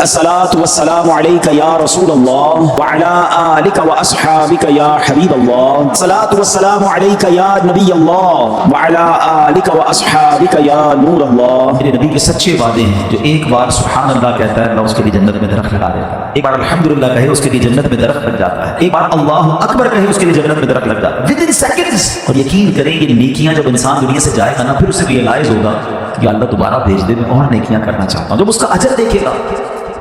الصلاة والسلام عليك يا رسول الله وعلى آلك وأصحابك يا حبيب الله. الصلاة والسلام عليك يا نبي الله وعلى آلك وأصحابك يا نور الله. میرے نبی کے سچے وعدے ہیں جو ایک بار سبحان اللہ کہتا ہے اللہ اس کے لیے جنت میں درخت لگا دیتا ہے، ایک بار الحمدللہ کہے اس کے لیے جنت میں درخت لگ جاتا ہے، ایک بار اللہ اکبر کہے اس کے لیے جنت میں درخت لگ جاتا ہے ود ان سیکنڈز. اور یقین کریں یہ نیکیاں جب انسان دنیا سے جائے گا نا پھر اسے ریئلائز ہوگا کہ اللہ دوبارہ بھیج دے، میں اور نیکیاں کرنا چاہتا ہوں. جب اس کا اجر دیکھے گا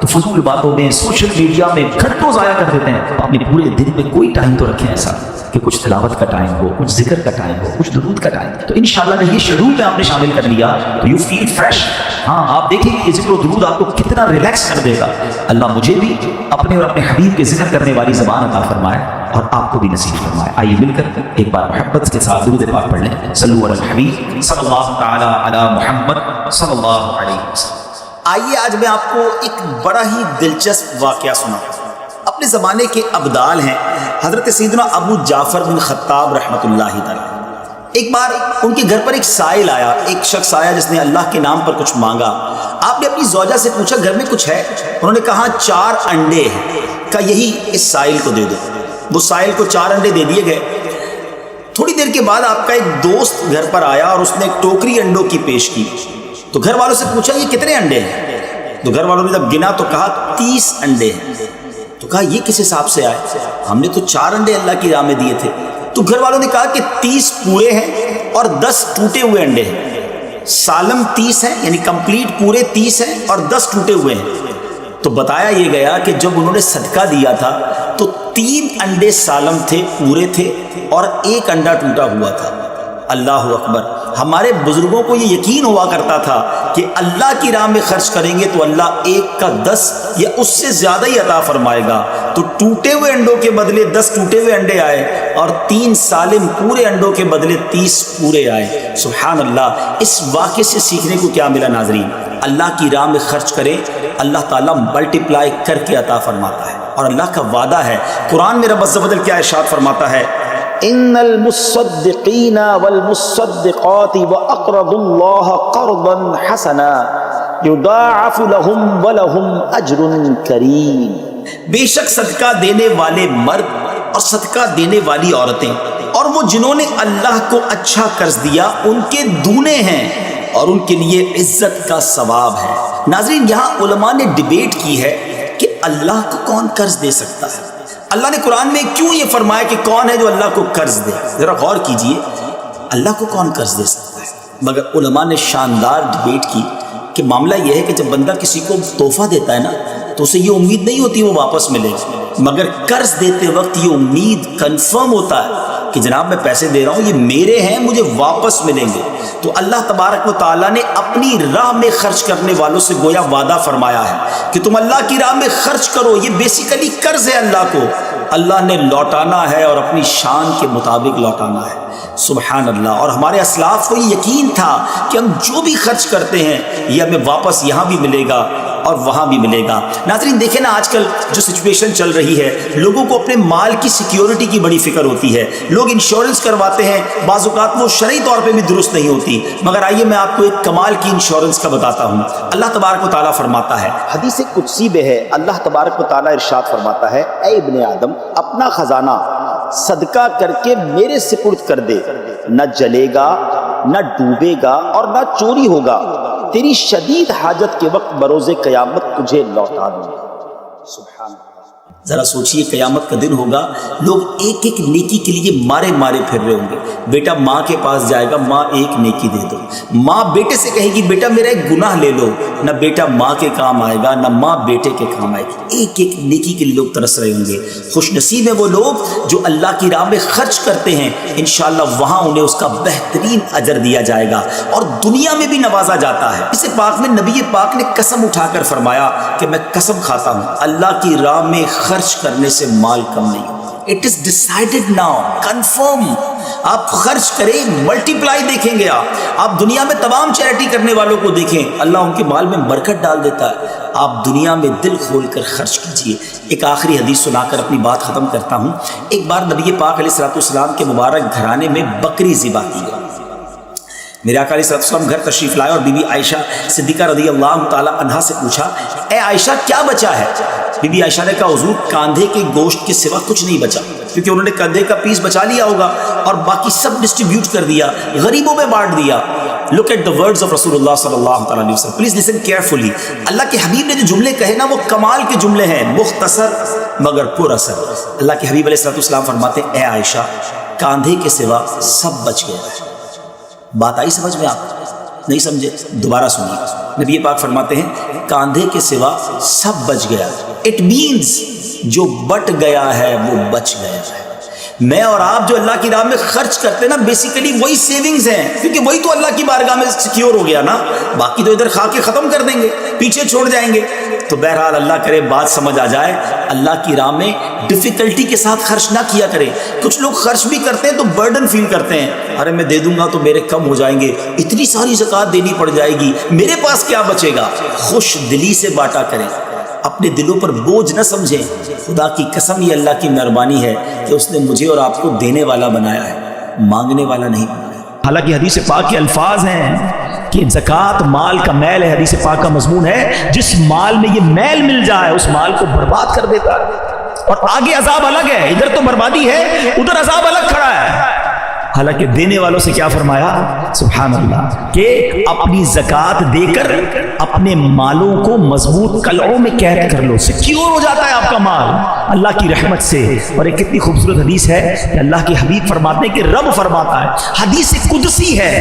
تو فضول باتوں میں سوشل میڈیا میں گھنٹوں ضائع کر دیتے ہیں. اپنے پورے دن میں کوئی ٹائم تو رکھیں ایسا کہ کچھ تلاوت کا ٹائم ہو، کچھ ذکر کا ٹائم ہو، کچھ درود کا ٹائم. تو انشاءاللہ اگر یہ شیڈول میں آپ نے شامل کر لیا تو یو فیل فریش. ہاں آپ دیکھیں کہ یہ ذکر و درود آپ کو کتنا ریلیکس کر دے گا. اللہ مجھے بھی اپنے اور اپنے حبیب کے ذکر کرنے والی زبان عطا فرمائے اور آپ کو بھی نصیب فرمائے. آئیے مل کر ایک بار محبت کے ساتھ درود پاک پڑھ لیں. صلو علی الحبیب صلی اللہ تعالی علی محمد صلی اللہ علیہ وسلم. آئیے آج میں آپ کو ایک بڑا ہی دلچسپ واقعہ سناتا ہوں. اپنے زمانے کے ابدال ہیں حضرت سیدنا ابو جعفر بن خطاب رحمۃ اللہ تعالی. ایک بار ان کے گھر پر ایک سائل آیا، ایک شخص آیا جس نے اللہ کے نام پر کچھ مانگا. آپ نے اپنی زوجہ سے پوچھا گھر میں کچھ ہے؟ انہوں نے کہا 4 انڈے ہیں. کہا یہی اس سائل کو دے دو. وہ سائل کو 4 انڈے دے دیے گئے. تھوڑی دیر کے بعد آپ کا ایک دوست گھر پر آیا اور اس نے ایک ٹوکری انڈوں کی پیش کی. تو گھر والوں سے پوچھا یہ کتنے انڈے ہیں؟ تو گھر والوں نے جب گنا تو کہا 30 انڈے ہیں. تو کہا یہ کس حساب سے آئے؟ ہم نے تو 4 انڈے اللہ کی راہ میں دیے تھے. تو گھر والوں نے کہا کہ 30 پورے ہیں اور 10 ٹوٹے ہوئے انڈے ہیں. سالم 30 ہیں یعنی کمپلیٹ پورے 30 ہیں اور 10 ٹوٹے ہوئے ہیں. تو بتایا یہ گیا کہ جب انہوں نے صدقہ دیا تھا تو 3 انڈے سالم تھے، پورے تھے، اور 1 انڈا ٹوٹا ہوا تھا. اللہ اکبر. ہمارے بزرگوں کو یہ یقین ہوا کرتا تھا کہ اللہ کی راہ میں خرچ کریں گے تو اللہ 1 کا 10 یا اس سے زیادہ ہی عطا فرمائے گا. تو ٹوٹے ہوئے انڈوں کے بدلے 10 ٹوٹے ہوئے انڈے آئے اور 3 سالم پورے انڈوں کے بدلے 30 پورے آئے. سبحان اللہ. اس واقعے سے سیکھنے کو کیا ملا ناظرین؟ اللہ کی راہ میں خرچ کریں، اللہ تعالیٰ ملٹیپلائی کر کے عطا فرماتا ہے. اور اللہ کا وعدہ ہے. قرآن میں رب عز و جل کیا ارشاد فرماتا ہے؟ ان المصدقین والمصدقات واقرضوا اللہ قرضا حسنا یضاعف لهم ولهم اجر کریم. بے شک صدقہ دینے والے مرد اور صدقہ دینے والی عورتیں اور وہ جنہوں نے اللہ کو اچھا قرض دیا ان کے دونے ہیں اور ان کے لیے عزت کا ثواب ہے. ناظرین یہاں علماء نے ڈیبیٹ کی ہے کہ اللہ کو کون قرض دے سکتا ہے. اللہ نے قرآن میں کیوں یہ فرمایا کہ کون ہے جو اللہ کو قرض دے؟ ذرا غور کیجئے، اللہ کو کون قرض دے سکتا ہے؟ مگر علماء نے شاندار ڈیبیٹ کی کہ معاملہ یہ ہے کہ جب بندہ کسی کو تحفہ دیتا ہے نا تو اسے یہ امید نہیں ہوتی وہ واپس ملے، مگر قرض دیتے وقت یہ امید کنفرم ہوتا ہے کہ جناب میں پیسے دے رہا ہوں یہ میرے ہیں، مجھے واپس ملیں گے. تو اللہ تبارک و تعالیٰ نے اپنی راہ میں خرچ کرنے والوں سے گویا وعدہ فرمایا ہے کہ تم اللہ کی راہ میں خرچ کرو. یہ بیسیکلی قرض ہے اللہ کو، اللہ نے لوٹانا ہے اور اپنی شان کے مطابق لوٹانا ہے. سبحان اللہ. اور ہمارے اسلاف کو یہ یقین تھا کہ ہم جو بھی خرچ کرتے ہیں یہ ہمیں واپس یہاں بھی ملے گا اور وہاں بھی ملے گا. ناظرین دیکھیں نا آج کل جو سچویشن چل رہی ہے، لوگوں کو اپنے مال کی سیکیورٹی کی بڑی فکر ہوتی ہے. لوگ انشورنس کرواتے ہیں، بعض اوقات وہ شرعی طور پہ بھی درست نہیں ہوتی. مگر آئیے میں آپ کو ایک کمال کی انشورنس کا بتاتا ہوں. اللہ تبارک و تعالیٰ فرماتا ہے، حدیث قدسی میں ہے، اللہ تبارک و تعالیٰ ارشاد فرماتا ہے اے ابن آدم اپنا خزانہ صدقہ کر کے میرے سپرد کر دے، نہ جلے گا نہ ڈوبے گا اور نہ چوری ہوگا. تیری شدید حاجت کے وقت بروز قیامت تجھے لوٹا دوں گا. سبحان اللہ. ذرا سوچئے قیامت کا دن ہوگا، لوگ ایک ایک نیکی کے لیے مارے مارے پھر رہے ہوں گے. بیٹا ماں کے پاس جائے گا، ماں ایک نیکی دے دو. ماں بیٹے سے کہے گی بیٹا میرا ایک گناہ لے لو. نہ بیٹا ماں کے کام آئے گا نہ ماں بیٹے کے کام آئے گی. ایک ایک نیکی کے لیے لوگ ترس رہے ہوں گے. خوش نصیب ہیں وہ لوگ جو اللہ کی راہ میں خرچ کرتے ہیں، انشاءاللہ وہاں انہیں اس کا بہترین اجر دیا جائے گا اور دنیا میں بھی نوازا جاتا ہے. اس پاک میں نبی پاک نے قسم اٹھا کر فرمایا کہ میں قسم کھاتا ہوں اللہ کی راہ میں خرچ کرنے سے مال کم نہیں ہوتا. It is decided now, confirm. آپ خرچ کریں، ملٹیپلائی دیکھیں گے. آپ دنیا میں تمام چیریٹی کرنے والوں کو دیکھیں، اللہ ان کے مال میں برکت ڈال دیتا ہے. آپ دنیا میں دل کھول کر خرچ کیجئے. ایک آخری حدیث سنا کر اپنی بات ختم کرتا ہوں. ایک بار نبی پاک علیہ الصلوۃ والسلام کے مبارک گھرانے میں بکری ذبح کی گئی. میرے آقا علیہ السلام گھر تشریف لائے اور بی بی عائشہ صدیقہ رضی اللہ تعالی عنہا سے پوچھا اے عائشہ کیا بچا ہے؟ بی بی عائشہ نے کہا حضور کاندھے کے گوشت کے سوا کچھ نہیں بچا، کیونکہ انہوں نے کاندھے کا پیس بچا لیا ہوگا اور باقی سب ڈسٹریبیوٹ کر دیا، غریبوں میں بانٹ دیا۔ Look at the words of رسول اللہ صلی اللہ تعالیٰ علیہ وسلم. Please listen carefully. اللہ کے حبیب نے جو جملے کہے نا وہ کمال کے جملے ہیں، مختصر مگر پر اثر۔ اللہ کے حبیب علیہ السلام فرماتے ہیں اے عائشہ کاندھے کے سوا سب بچ گیا۔ بات آئی سمجھ میں؟ آپ نہیں سمجھے دوبارہ سنیے۔ نبی پاک فرماتے ہیں کاندھے کے سوا سب بچ گیا۔ اٹ مینز جو بٹ گیا ہے وہ بچ گیا ہے۔ میں اور آپ جو اللہ کی راہ میں خرچ کرتے ہیں نا بیسیکلی وہی سیونگز ہیں، کیونکہ وہی تو اللہ کی بارگاہ میں سیکیور ہو گیا نا، باقی تو ادھر کھا کے ختم کر دیں گے، پیچھے چھوڑ جائیں گے۔ تو بہرحال اللہ کرے بات سمجھ آ جائے، اللہ کی راہ میں ڈیفیکلٹی کے ساتھ خرچ نہ کیا کریں۔ کچھ لوگ خرچ بھی کرتے ہیں تو برڈن فیل کرتے ہیں، ارے میں دے دوں گا تو میرے کم ہو جائیں گے، اتنی ساری زکوٰۃ دینی پڑ جائے گی، میرے پاس کیا بچے گا۔ خوش دلی سے بانٹا کریں، اپنے دلوں پر بوجھ نہ سمجھیں۔ خدا کی قسم یہ اللہ کی مہربانی ہے کہ اس نے مجھے اور آپ کو دینے والا بنایا ہے، مانگنے والا نہیں بنایا۔ حالانکہ حدیث پاک کے الفاظ ہیں کہ زکوٰۃ مال کا میل ہے، حدیث پاک کا مضمون ہے جس مال میں یہ میل مل جائے اس مال کو برباد کر دیتا ہے، اور آگے عذاب الگ ہے، ادھر تو بربادی ہے ادھر عذاب الگ کھڑا ہے۔ حالانکہ دینے والوں سے کیا فرمایا سبحان اللہ کہ اپنی زکوٰۃ دے کر اپنے مالوں کو مضبوط قلعوں میں قید کر لو، سیکیور ہو جاتا ہے آپ کا مال اللہ کی رحمت سے۔ اور ایک کتنی خوبصورت حدیث ہے کہ اللہ کے حبیب فرماتے ہیں کہ رب فرماتا ہے، حدیث قدسی ہے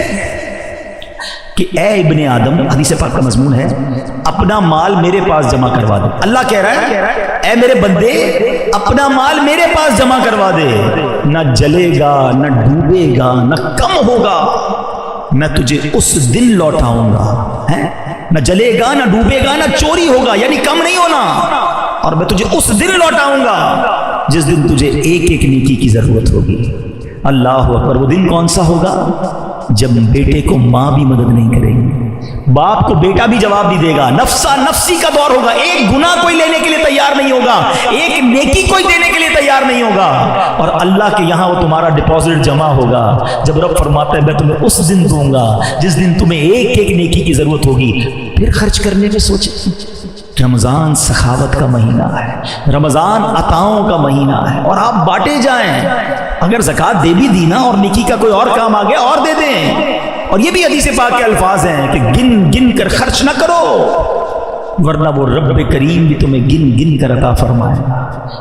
کہ اے ابن آدم، حدیث پاک کا مضمون ہے، اپنا مال میرے پاس جمع کروا دے۔ اللہ کہہ رہا ہے اے میرے بندے اپنا مال میرے پاس جمع کروا دے، نہ جلے گا نہ ڈوبے گا نہ کم ہوگا، میں تجھے اس دن لوٹاؤں گا، نہ جلے گا نہ ڈوبے گا نہ چوری ہوگا، یعنی کم نہیں ہونا، اور میں تجھے اس دن لوٹاؤں گا جس دن تجھے ایک ایک نیکی کی ضرورت ہوگی۔ اللہ اکبر۔ وہ دن کون سا ہوگا؟ جب بیٹے کو ماں بھی مدد نہیں کرے گی، باپ کو بیٹا بھی جواب نہیں دے گا، نفسا نفسی کا دور ہوگا، ایک گناہ کوئی لینے کے لیے تیار نہیں ہوگا، ایک نیکی کوئی دینے کے لیے تیار نہیں ہوگا، اور اللہ کے یہاں وہ تمہارا ڈپازٹ جمع ہوگا۔ جب رب فرماتا ہے میں تمہیں اس دن دوں گا جس دن تمہیں ایک ایک نیکی کی ضرورت ہوگی، پھر خرچ کرنے میں سوچیں۔ رمضان سخاوت کا مہینہ ہے، رمضان عطاؤں کا مہینہ ہے، اور آپ بانٹے جائیں۔ اگر زکوٰۃ دے بھی دی نا اور نیکی کا کوئی اور کام آ گیا اور دے دیں۔ اور یہ بھی حدیث پاک کے الفاظ ہیں کہ گن گن کر خرچ نہ کرو، ورنہ وہ رب کریم بھی تمہیں گن گن کر عطا فرمائے۔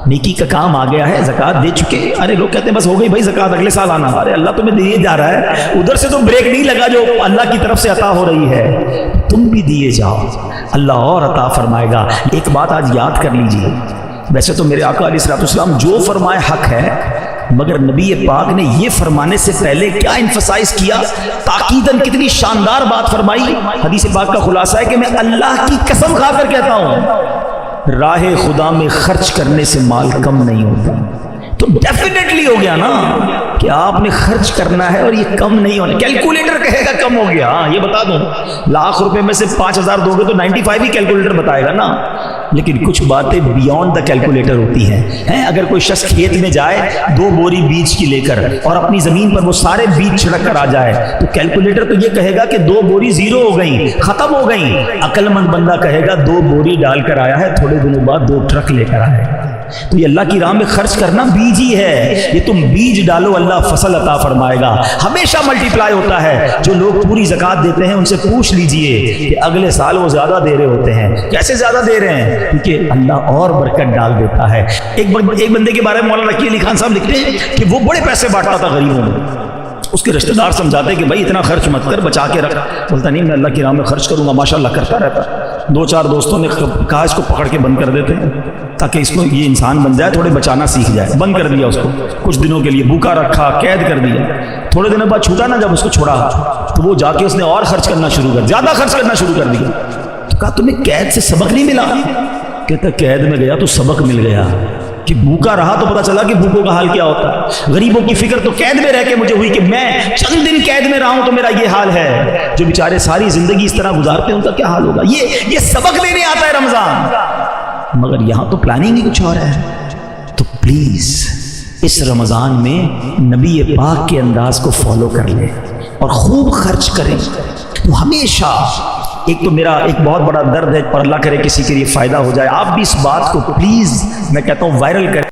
نیکی کا کام آ گیا ہے، زکوٰۃ دے چکے، ارے لوگ کہتے ہیں بس ہو گئی بھائی زکوٰۃ اگلے سال آنا، ارے اللہ تمہیں دیے جا رہا ہے، ادھر سے تو بریک نہیں لگا جو اللہ کی طرف سے عطا ہو رہی ہے، تم بھی دیے جاؤ، اللہ اور عطا فرمائے گا۔ ایک بات آج یاد کر لیجیے، ویسے تو میرے آقا علیہ السلام جو فرمائے حق ہے، مگر نبی پاک نے یہ فرمانے سے پہلے کیا انفسائز کیا، تاکیداً کتنی شاندار بات فرمائی۔ حدیث پاک کا خلاصہ ہے کہ میں اللہ کی قسم کھا کر کہتا ہوں راہ خدا میں خرچ کرنے سے مال کم نہیں ہوتا۔ تو ڈیفینیٹلی ہو گیا نا کہ آپ نے خرچ کرنا ہے اور یہ کم نہیں ہونا۔ کیلکولیٹر کہے گا کم ہو گیا، ہاں یہ بتا دوں، لاکھ روپے میں سے 5,000 دو گے تو 95 ہی کیلکولیٹر بتائے گا نا۔ لیکن کچھ باتیں بیونڈ دا کیلکولیٹر ہوتی ہیں۔ اگر کوئی شخص کھیت میں جائے 2 بوری بیج کی لے کر اور اپنی زمین پر وہ سارے بیج چھڑک کر آ جائے تو کیلکولیٹر تو یہ کہے گا کہ 2 بوری زیرو ہو گئی، ختم ہو گئی۔ عقل مند بندہ کہے گا 2 بوری ڈال کر آیا ہے، تھوڑے دنوں بعد 2 ٹرک لے کر آئے۔ تو یہ اللہ کی راہ میں خرچ کرنا بیج ہی ہے، یہ تم بیج ڈالو اللہ فصل عطا فرمائے گا، ہمیشہ ملٹی پلائی ہوتا ہے۔ جو لوگ پوری زکوٰۃ دیتے ہیں ان سے پوچھ لیجئے کہ اگلے سال وہ زیادہ دے رہے ہوتے ہیں، کیسے زیادہ دے رہے ہیں؟ کیونکہ اللہ اور برکت ڈال دیتا ہے۔ ایک بندے کے بارے میں مولانا رقی علی خان صاحب لکھتے ہیں کہ وہ بڑے پیسے بانٹتا تھا غریبوں میں، اس کے رشتہ دار سمجھاتے کہ بھائی اتنا خرچ مت کر، بچا کے رکھ، بولتا نہیں میں اللہ کی راہ میں خرچ کروں گا، ماشاءاللہ کرتا رہتا۔ 2-4 دوستوں نے کہا اس کو پکڑ کے بند کر دیتے ہیں تاکہ اس کو یہ انسان بن جائے، تھوڑے بچانا سیکھ جائے۔ بند کر دیا اس کو، کچھ دنوں کے لیے بھوکا رکھا، قید کر دیا۔ تھوڑے دنوں بعد چھوٹا نا جب اس کو چھوڑا تو وہ جا کے اس نے اور خرچ کرنا شروع کر، زیادہ خرچ کرنا شروع کر دیا۔ تو کہا تمہیں قید سے سبق نہیں ملا؟ کہتا قید میں گیا تو سبق مل گیا کہ بھوکا رہا تو پتا چلا کہ بھوکوں کا حال کیا ہوتا ہے۔ غریبوں کی فکر تو قید میں رہ کے مجھے ہوئی کہ میں چند دن قید میں رہا ہوں تو میرا یہ حال ہے، جو بیچارے ساری زندگی اس طرح گزارتے ہیں ان کا کیا حال ہوگا۔ یہ سبق لینے آتا ہے رمضان، مگر یہاں تو پلاننگ ہی کچھ اور ہے۔ تو پلیز اس رمضان میں نبی پاک کے انداز کو فالو کر لے، اور خوب خرچ کریں تو ہمیشہ ایک تو میرا ایک بہت بڑا درد ہے، پر اللہ کرے کسی کے لیے فائدہ ہو جائے، آپ بھی اس بات کو پلیز میں کہتا ہوں وائرل کریں.